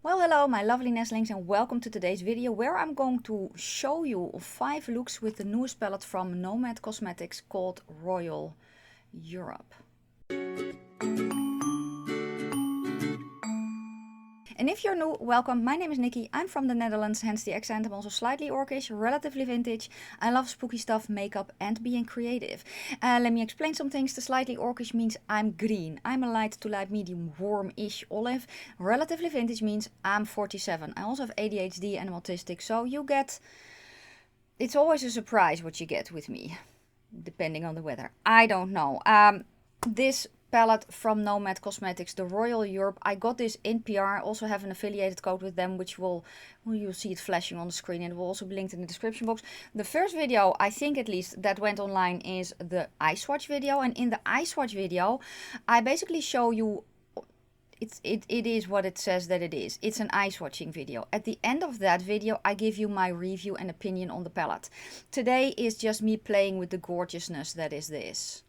Well, hello my lovely nestlings and welcome to today's video where I'm going to show you 5 looks with the newest palette from Nomad Cosmetics called Royal Europe. And if you're new, welcome. My name is Nikki. I'm from the Netherlands, hence the accent. I'm also slightly orcish, relatively vintage. I love spooky stuff, makeup and being creative. Let me explain some things. The slightly orcish means I'm green. I'm a light to light medium warm-ish olive. Relatively vintage means I'm 47. I also have ADHD and I'm autistic, so you get... It's always a surprise what you get with me, depending on the weather. I don't know. This palette from Nomad Cosmetics, the Royal Europe. I got this in PR. Also have an affiliated code with them, which you'll see it flashing on the screen, and it will also be linked in the description box. The first video, I think at least, that went online is the eye swatch video, and in the eye swatch video, I basically show you. It is what it says that it is. It's an eye swatching video. At the end of that video, I give you my review and opinion on the palette. Today is just me playing with the gorgeousness that is this.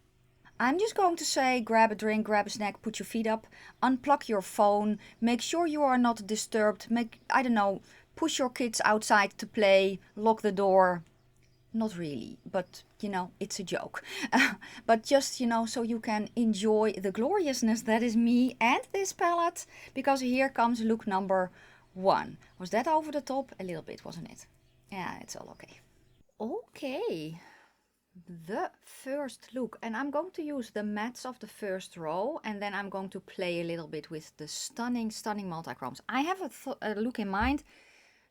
I'm just going to say, grab a drink, grab a snack, put your feet up, unplug your phone, make sure you are not disturbed, I don't know, push your kids outside to play, lock the door. Not really, but you know, it's a joke. But just, you know, so you can enjoy the gloriousness that is me and this palette, because here comes look number 1. Was that over the top? A little bit, wasn't it? Yeah, it's all okay. Okay. The first look, and I'm going to use the mattes of the first row, and then I'm going to play a little bit with the stunning multi-chromes. I have a look in mind.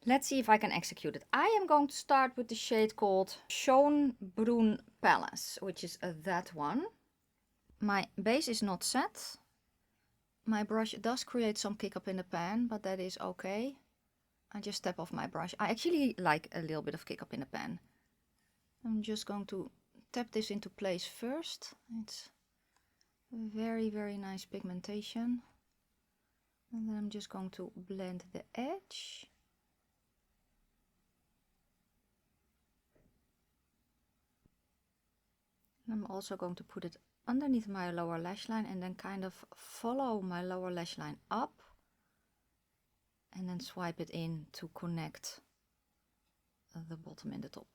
Let's see if I can execute it. I am going to start with the shade called Schönbrunn Palace, which is that one. My base is not set. My brush does create some kick up in the pan, but that is okay. I just tap off my brush. I actually like a little bit of kick up in the pan. I'm just going to tap this into place first. It's very, very nice pigmentation. And then I'm just going to blend the edge. I'm also going to put it underneath my lower lash line and then kind of follow my lower lash line up and then swipe it in to connect the bottom and the top.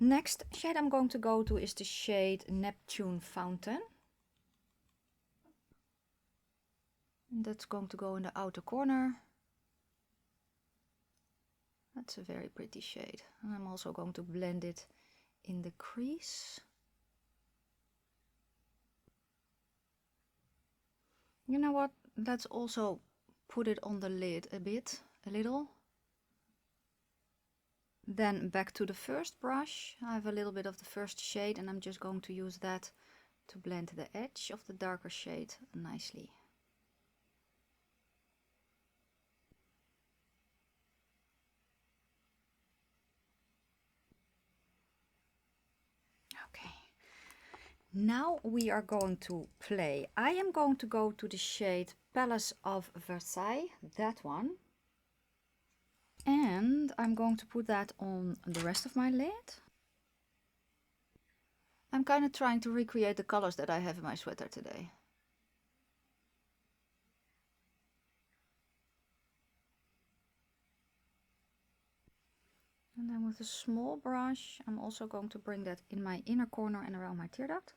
Next shade I'm going to go to is the shade Neptune Fountain. And that's going to go in the outer corner. That's a very pretty shade. And I'm also going to blend it in the crease. You know what? Let's also put it on the lid a little. Then back to the first brush. I have a little bit of the first shade and I'm just going to use that to blend the edge of the darker shade nicely. Okay. Now we are going to play. I am going to go to the shade Palace of Versailles, that one. And I'm going to put that on the rest of my lid. I'm kind of trying to recreate the colors that I have in my sweater today. And then with a small brush, I'm also going to bring that in my inner corner and around my tear duct.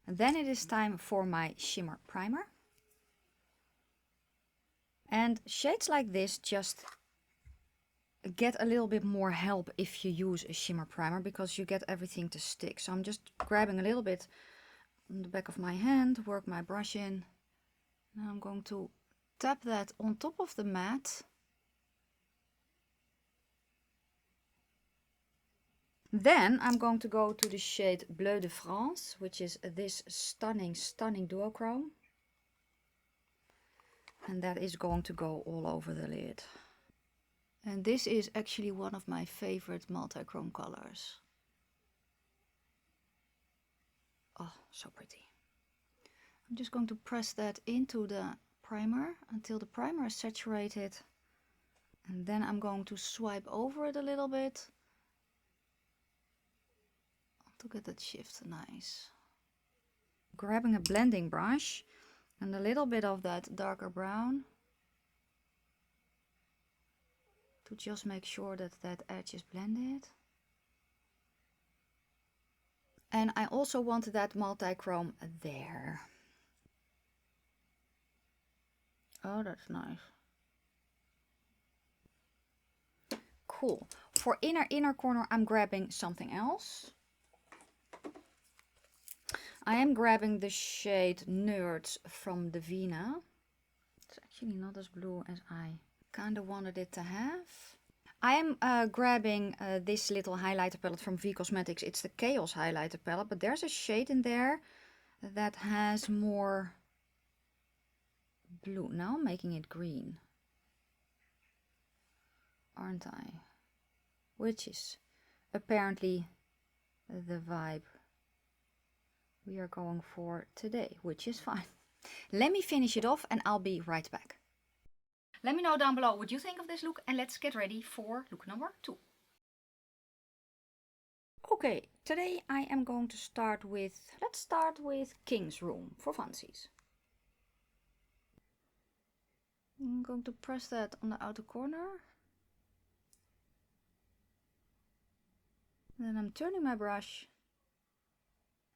And then it is time for my shimmer primer. And shades like this just get a little bit more help if you use a shimmer primer, because you get everything to stick. So I'm just grabbing a little bit on the back of my hand, work my brush in. Now I'm going to tap that on top of the matte. Then I'm going to go to the shade Bleu de France, which is this stunning duochrome. And that is going to go all over the lid. And this is actually one of my favorite multi-chrome colors. Oh, so pretty. I'm just going to press that into the primer until the primer is saturated. And then I'm going to swipe over it a little bit to get that shift nice. Grabbing a blending brush, And a little bit of that darker brown to just make sure that that edge is blended. And I also want that multi-chrome there. Oh, that's nice. Cool. For inner corner, I'm grabbing something else. I am grabbing the shade Nerds from Davina. It's actually not as blue as I kind of wanted it to have. I am grabbing this little highlighter palette from V Cosmetics. It's the Chaos highlighter palette, but there's a shade in there that has more blue. Now I'm making it green, aren't I? Which is apparently the vibe we are going for today, which is fine. Let me finish it off and I'll be right back. Let me know down below what you think of this look, and let's get ready for look number 2. Okay, today I am going to start with, let's start with King's Room for Falsies. I'm going to press that on the outer corner. Then I'm turning my brush.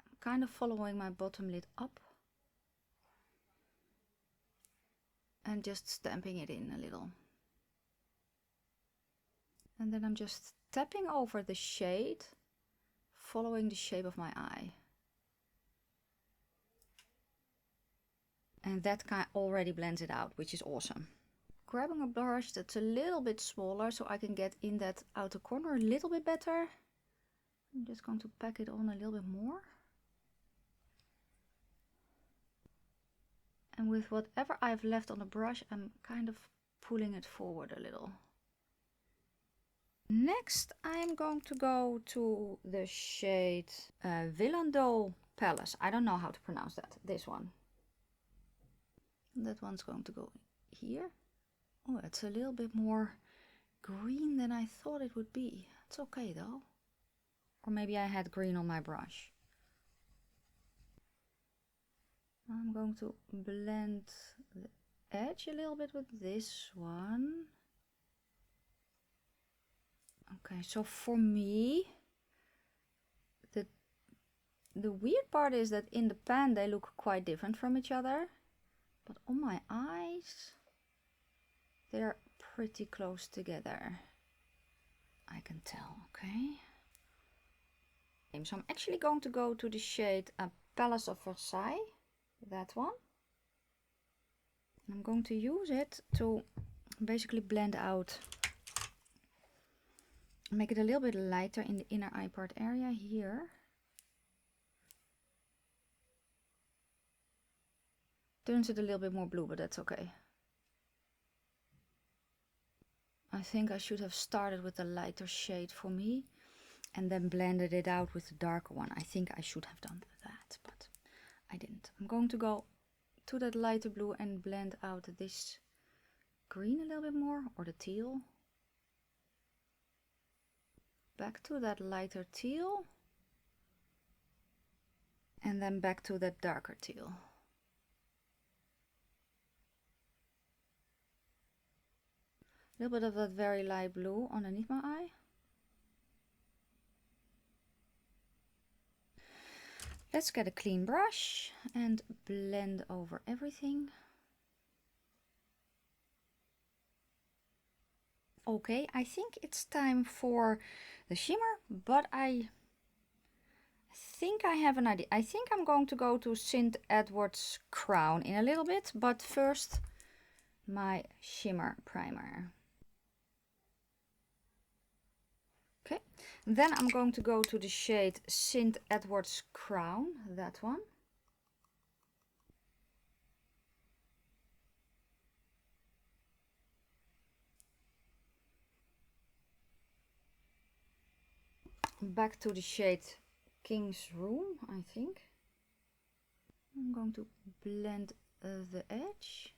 I'm kind of following my bottom lid up. And just stamping it in a little. And then I'm just tapping over the shade, following the shape of my eye. And that kind already blends it out, which is awesome. Grabbing a brush that's a little bit smaller so I can get in that outer corner a little bit better. I'm just going to pack it on a little bit more. And with whatever I've left on the brush, I'm kind of pulling it forward a little. Next, I'm going to go to the shade Villandoe Palace. I don't know how to pronounce that. This one. That one's going to go here. Oh, it's a little bit more green than I thought it would be. It's okay though. Or maybe I had green on my brush. I'm going to blend the edge a little bit with this one. Okay, so for me, the weird part is that in the pan they look quite different from each other. But on my eyes, they're pretty close together. I can tell, okay? So I'm actually going to go to the shade Palace of Versailles. That one. I'm going to use it to basically blend out, make it a little bit lighter in the inner eye part area here. Turns it a little bit more blue, but that's okay. I think I should have started with the lighter shade for me and then blended it out with the darker one. I think I should have done that, but I didn't. I'm going to go to that lighter blue and blend out this green a little bit more, or the teal. Back to that lighter teal. And then back to that darker teal. A little bit of that very light blue underneath my eye. Let's get a clean brush and blend over everything. Okay, I think it's time for the shimmer, but I think I have an idea. I think I'm going to go to St. Edward's Crown in a little bit, but first my shimmer primer. Okay, then I'm going to go to the shade St. Edward's Crown, that one. Back to the shade King's Room, I think. I'm going to blend the edge.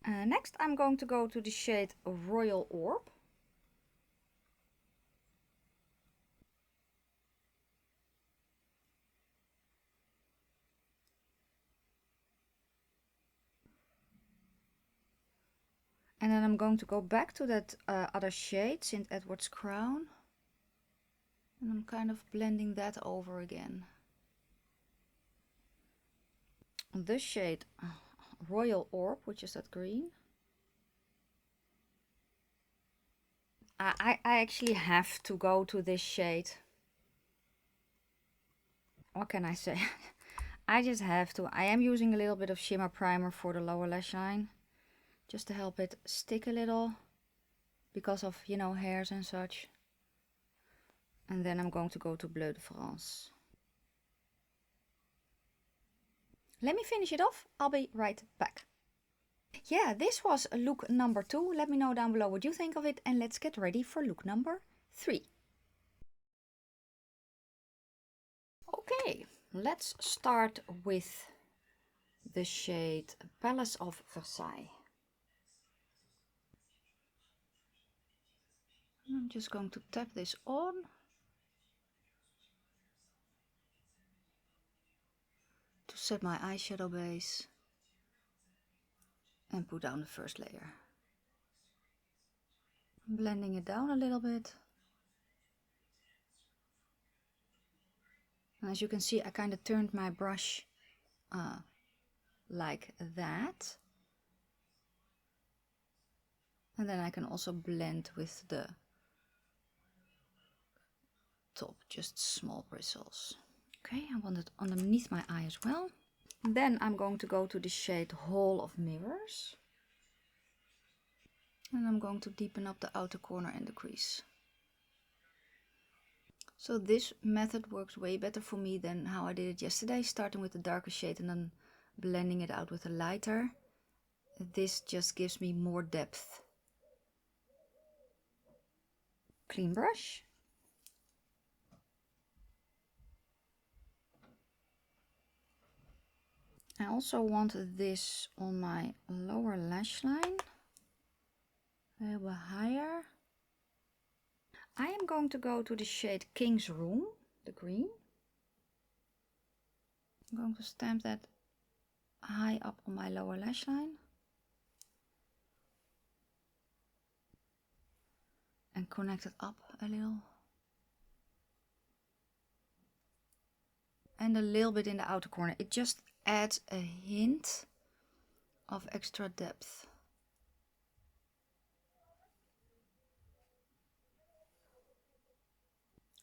Next I'm going to go to the shade Royal Orb. And then I'm going to go back to that other shade, St. Edward's Crown. And I'm kind of blending that over again. On this shade, Royal Orb, which is that green. I actually have to go to this shade. What can I say? I just have to. I am using a little bit of shimmer primer for the lower lash line, just to help it stick a little, because of, you know, hairs and such. And then I'm going to go to Bleu de France. Let me finish it off. I'll be right back. Yeah, this was look number 2. Let me know down below what you think of it, and let's get ready for look number 3. Okay, let's start with the shade Palace of Versailles. I'm just going to tap this on. To set my eyeshadow base. And put down the first layer. I'm blending it down a little bit. And as you can see, I kind of turned my brush like that. And then I can also blend with the top, just small bristles. Okay, I want it underneath my eye as well. Then I'm going to go to the shade Hall of Mirrors. And I'm going to deepen up the outer corner and the crease. So this method works way better for me than how I did it yesterday, starting with the darker shade and then blending it out with a lighter. This just gives me more depth. Clean brush. I also want this on my lower lash line, a little higher. I am going to go to the shade King's Room, the green. I'm going to stamp that high up on my lower lash line. And connect it up a little. And a little bit in the outer corner. It just adds a hint of extra depth.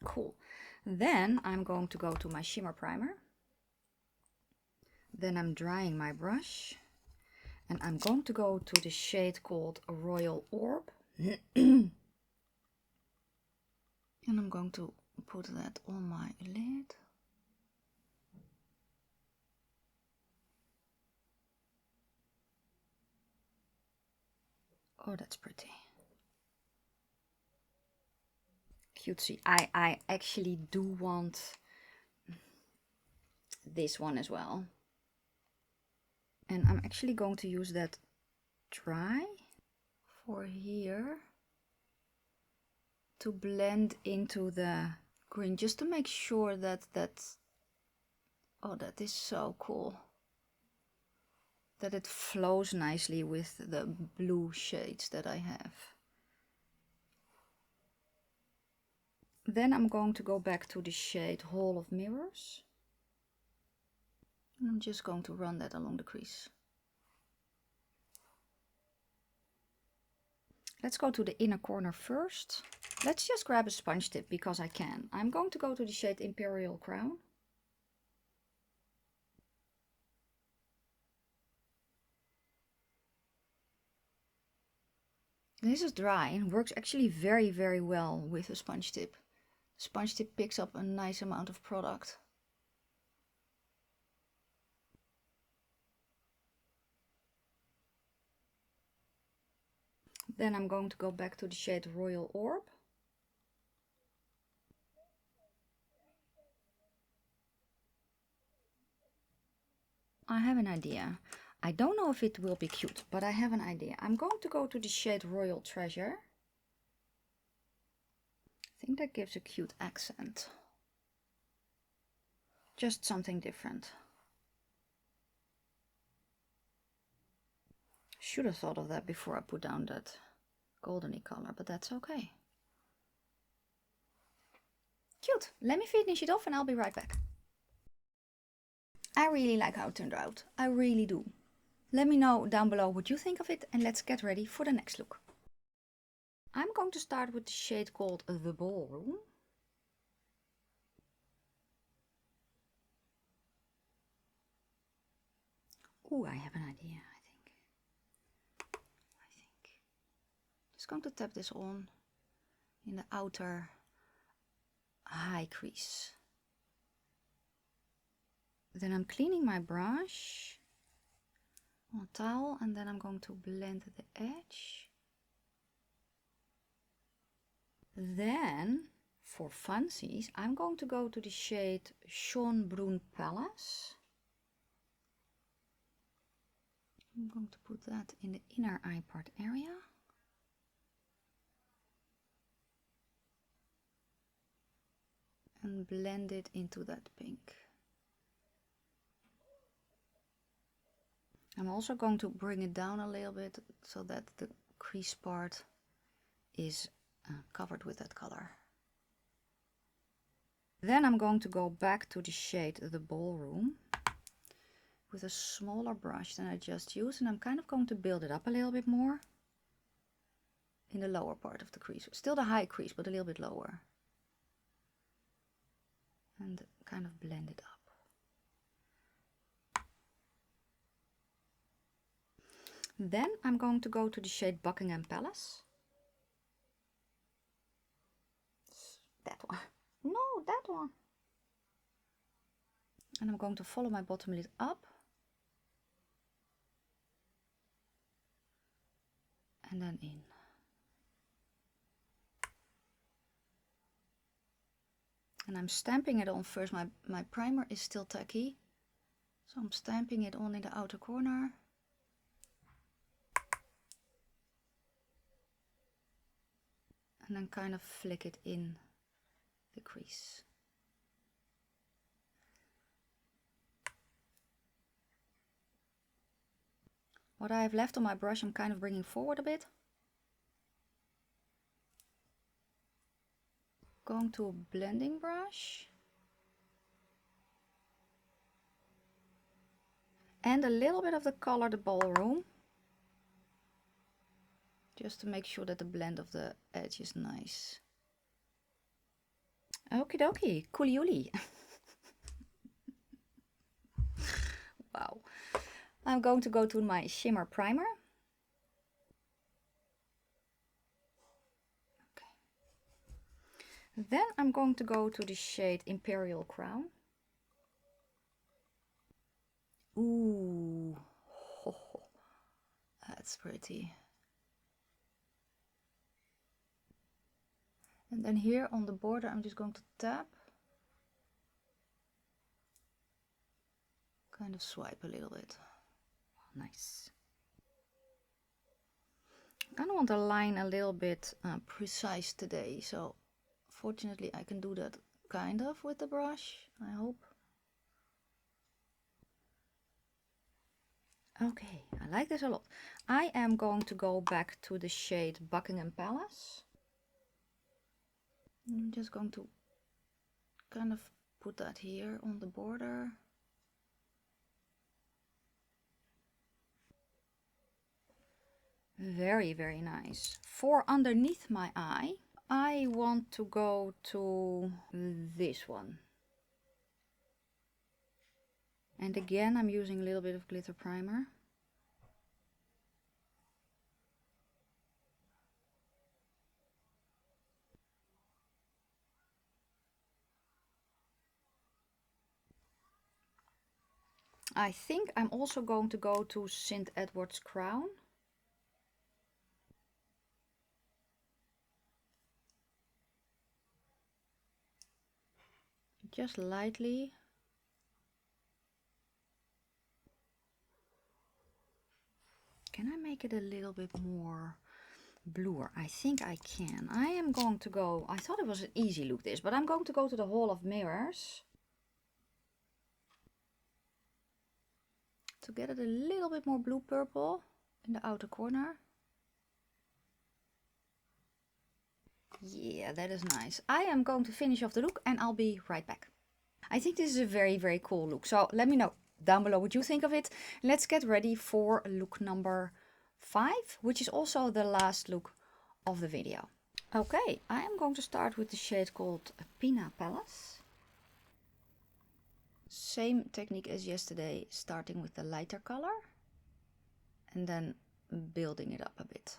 Cool. Then I'm going to go to my shimmer primer. Then I'm drying my brush. And I'm going to go to the shade called Royal Orb. And I'm going to put that on my lid. Oh, that's pretty. Cutesy. I actually do want this one as well. And I'm actually going to use that dry for here to blend into the green, just to make sure that oh, that is so cool, that it flows nicely with the blue shades that I have. Then I'm going to go back to the shade Hall of Mirrors. And I'm just going to run that along the crease. Let's go to the inner corner first. Let's just grab a sponge tip because I can. I'm going to go to the shade Imperial Crown. This is dry and works actually very, very well with a sponge tip. Sponge tip picks up a nice amount of product. Then I'm going to go back to the shade Royal Orb. I have an idea. I don't know if it will be cute, but I have an idea. I'm going to go to the shade Royal Treasure. I think that gives a cute accent. Just something different. should have thought of that before I put down that goldeny color, but that's okay. Cute. Let me finish it off and I'll be right back. I really like how it turned out. I really do. Let me know down below what you think of it and let's get ready for the next look. I'm going to start with the shade called The Ballroom. Ooh, I have an idea, I think. Just going to tap this on in the outer high crease. Then I'm cleaning my brush on a towel and then I'm going to blend the edge. Then for Falsies, I'm going to go to the shade Schönbrunn Palace. I'm going to put that in the inner eye part area. And blend it into that pink. I'm also going to bring it down a little bit so that the crease part is covered with that color. Then I'm going to go back to the shade The Ballroom with a smaller brush than I just used, and I'm kind of going to build it up a little bit more in the lower part of the crease. Still the high crease, but a little bit lower. And kind of blend it up. Then I'm going to go to the shade Buckingham Palace. That one. No, that one. And I'm going to follow my bottom lid up. And then in. And I'm stamping it on first. My primer is still tacky. So I'm stamping it on in the outer corner. And then kind of flick it in the crease. What I have left on my brush, I'm kind of bringing forward a bit. Going to a blending brush. And a little bit of the color The Ballroom. Just to make sure that the blend of the edge is nice. Okie dokie, coolioly. Wow. I'm going to go to my shimmer primer. Okay. Then I'm going to go to the shade Imperial Crown. Ooh, that's pretty. And then here on the border, I'm just going to tap. Kind of swipe a little bit. Nice. I kind of want the line a little bit precise today. So fortunately, I can do that kind of with the brush, I hope. Okay, I like this a lot. I am going to go back to the shade Buckingham Palace. I'm just going to kind of put that here on the border. Very, very nice. For underneath my eye, I want to go to this one. And again, I'm using a little bit of glitter primer. I think I'm also going to go to St. Edward's Crown. Just lightly. Can I make it a little bit more bluer? I think I can. I am going to go, I thought it was an easy look this, but I'm going to go to the Hall of Mirrors. To get it a little bit more blue purple in the outer corner. Yeah, that is nice. I am going to finish off the look and I'll be right back. I think this is a very, very cool look. So let me know down below what you think of it. Let's get ready for look number 5, which is also the last look of the video. Okay, I am going to start with the shade called Pina Palace. Same technique as yesterday, starting with the lighter color and then building it up a bit.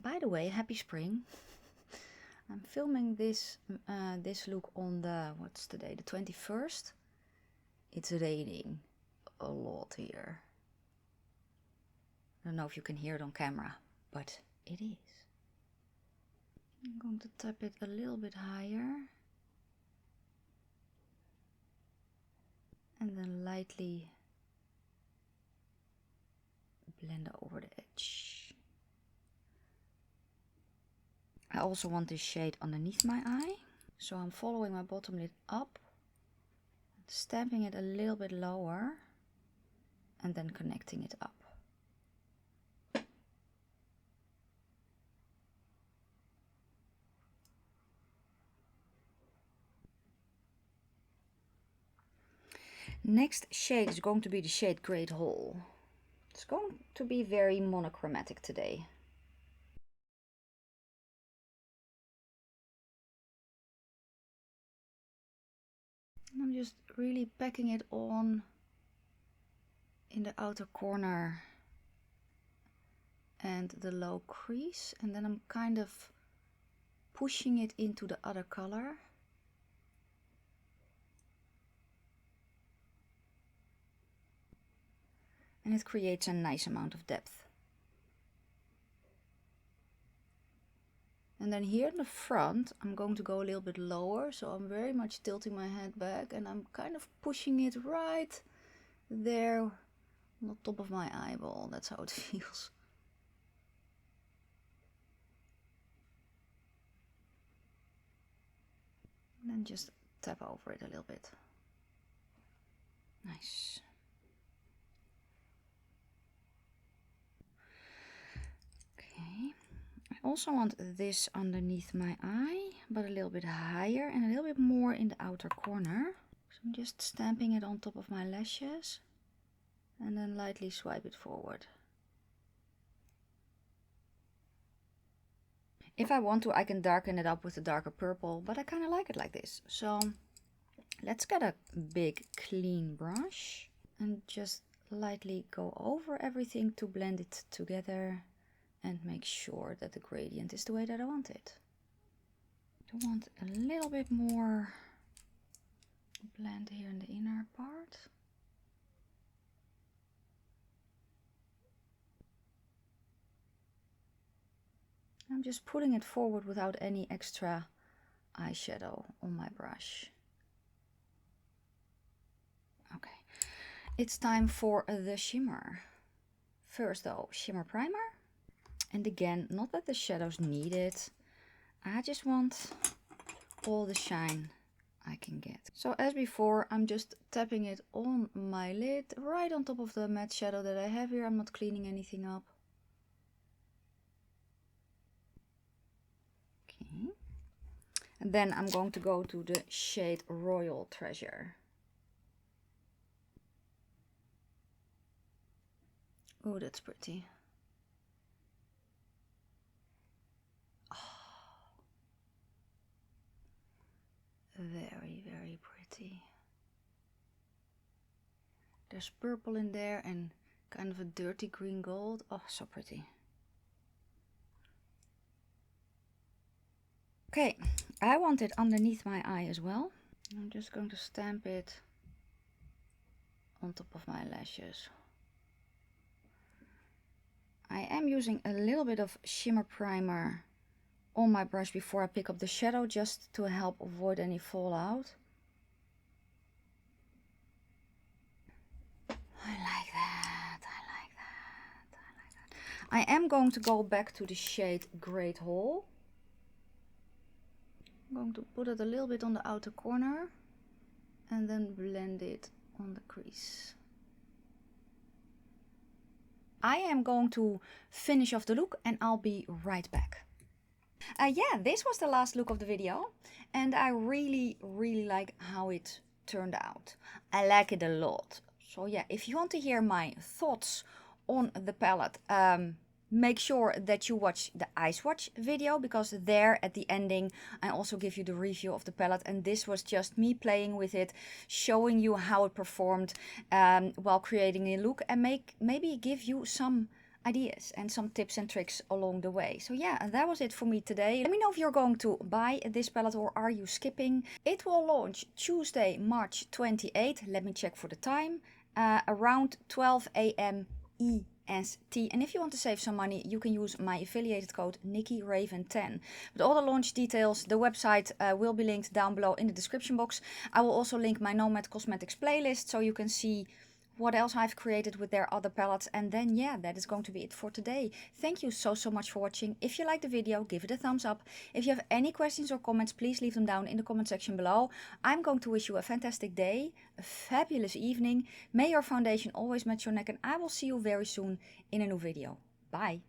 By the way, happy spring. I'm filming this this look on the, what's today, the 21st. It's raining a lot here. I don't know if you can hear it on camera, but it is. I'm going to tap it a little bit higher. And then lightly blend over the edge. I also want this shade underneath my eye. So I'm following my bottom lid up, stamping it a little bit lower, and then connecting it up. Next shade is going to be the shade Great Hall. It's going to be very monochromatic today. And I'm just really packing it on in the outer corner and the low crease, and then I'm kind of pushing it into the other color. And it creates a nice amount of depth. And then here in the front, I'm going to go a little bit lower, so I'm very much tilting my head back and I'm kind of pushing it right there on the top of my eyeball. That's how it feels. And then just tap over it a little bit. Nice. Okay. I also want this underneath my eye, but a little bit higher and a little bit more in the outer corner. So I'm just stamping it on top of my lashes and then lightly swipe it forward. If I want to, I can darken it up with a darker purple, but I kind of like it like this. So let's get a big clean brush and just lightly go over everything to blend it together and make sure that the gradient is the way that I want it. I want a little bit more blend here in the inner part. I'm just putting it forward without any extra eyeshadow on my brush. Okay, it's time for the shimmer. First though, shimmer primer. And again, not that the shadows need it. I just want all the shine I can get. So as before, I'm just tapping it on my lid, right on top of the matte shadow that I have here. I'm not cleaning anything up. Okay. And then I'm going to go to the shade Royal Treasure. Oh, that's pretty. Very, very pretty. There's purple in there and kind of a dirty green gold. Oh, so pretty. Okay, I want it underneath my eye as well. I'm just going to stamp it on top of my lashes. I am using a little bit of shimmer primer on my brush before I pick up the shadow, just to help avoid any fallout. I like that, I like that, I like that. I am going to go back to the shade Great Hall. I'm going to put it a little bit on the outer corner and then blend it on the crease. I am going to finish off the look and I'll be right back. Yeah, this was the last look of the video and I really like how it turned out. I like it a lot. So yeah, if you want to hear my thoughts on the palette, make sure that you watch the eye swatch video, because there at the ending I also give you the review of the palette, and this was just me playing with it, showing you how it performed while creating a look, and maybe give you some ideas and some tips and tricks along the way. So yeah, that was it for me today. Let me know if you're going to buy this palette or are you skipping. It will launch Tuesday, March 28th. Let me check for the time. Around 12 AM EST. And if you want to save some money, you can use my affiliated code NIKKIRAVEN10. But all the launch details, the website will be linked down below in the description box. I will also link my Nomad Cosmetics playlist so you can see what else I've created with their other palettes. And then yeah, that is going to be it for today. Thank you so much for watching. If you liked the video, give it a thumbs up. If you have any questions or comments, please leave them down in the comment section below. I'm going to wish you a fantastic day, a fabulous evening. May your foundation always match your neck, and I will see you very soon in a new video. Bye.